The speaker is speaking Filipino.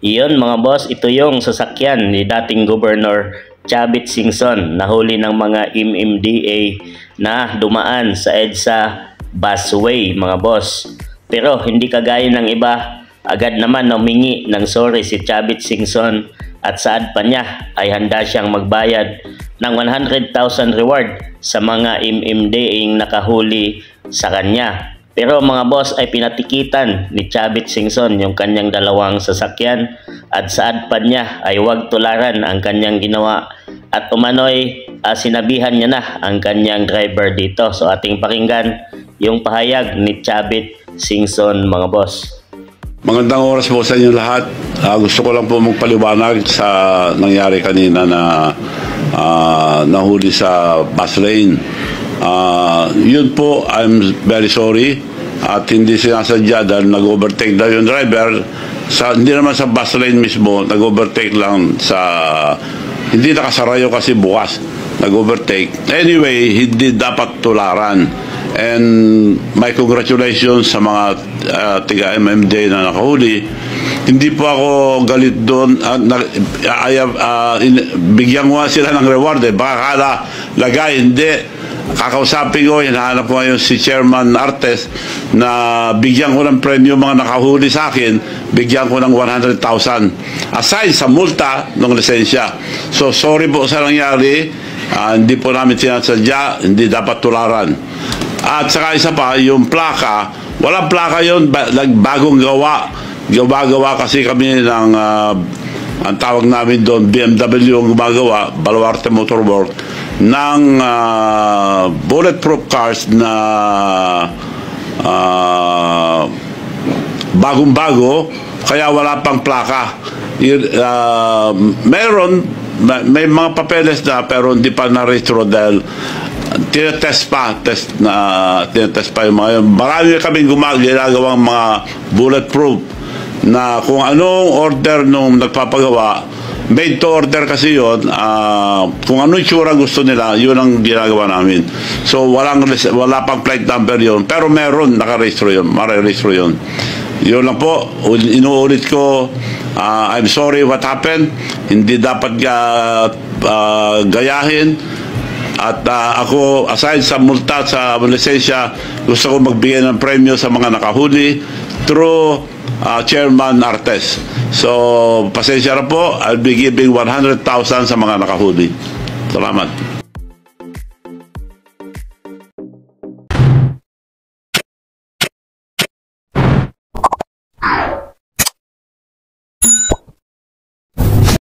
Iyon mga boss, ito yung sasakyan ni dating Governor Chavit Singson, nahuli ng mga MMDA na dumaan sa EDSA busway mga boss. Pero hindi kagaya ng iba, agad naman humingi ng sorry si Chavit Singson at saad pa niya ay handa siyang magbayad ng 100,000 reward sa mga MMDA nakahuli sa kanya. Pero mga boss ay pinatikitan ni Chavit Singson yung kanyang dalawang sasakyan at saad pa niya ay huwag tularan ang kanyang ginawa at umano'y sinabihan niya na ang kanyang driver dito. So ating pakinggan yung pahayag ni Chavit Singson mga boss. Magandang oras po sa inyo lahat. Gusto ko lang po magpaliwanag sa nangyari kanina na nahuli sa bus lane. Yun po, I'm very sorry at hindi sinasadya dahil nag-overtake daw yung driver hindi naman sa bus lane mismo, nag-overtake lang sa hindi nakasarayo kasi bukas, nag-overtake. Anyway, hindi dapat tularan and my congratulations sa mga tiga MMD na nakahuli. Hindi po ako galit doon. Bigyan ko sila ng reward baka kala lagay, hindi. Kakausapin ko, hinahanap ko ngayon si Chairman Artes na bigyan ko ng premyo mga nakahuli sa akin, bigyan ko ng 100,000 aside sa multa ng lisensya. So sorry po sa nangyari, hindi po namin sinasadya, hindi dapat tularan. At saka isa pa, yung plaka, walang plaka yun, bagong gawa. Gawa kasi kami ng ang tawag namin doon, BMW ang gumagawa, Baluarte Motor Works, ng bulletproof cars na bagong-bago, kaya wala pang plaka. May mga papeles na pero hindi pa na-retro dahil tinetest pa yung mga yun. Marami kaming ginagawang mga bulletproof na kung anong order nung nagpapagawa, made to order kasi yun, kung anong itsura gusto nila, yun ang ginagawa namin. So wala pang plate number yun, pero meron nakarehistro yun, marerehistro yun. Yun lang po, inuulit ko, I'm sorry what happened, hindi dapat gayahin. At ako, aside sa multa sa lisensya, gusto ko magbigay ng premyo sa mga nakahuli through Chairman Artes. So, pasensya na po, I'll be giving 100,000 sa mga nakahuli. Salamat.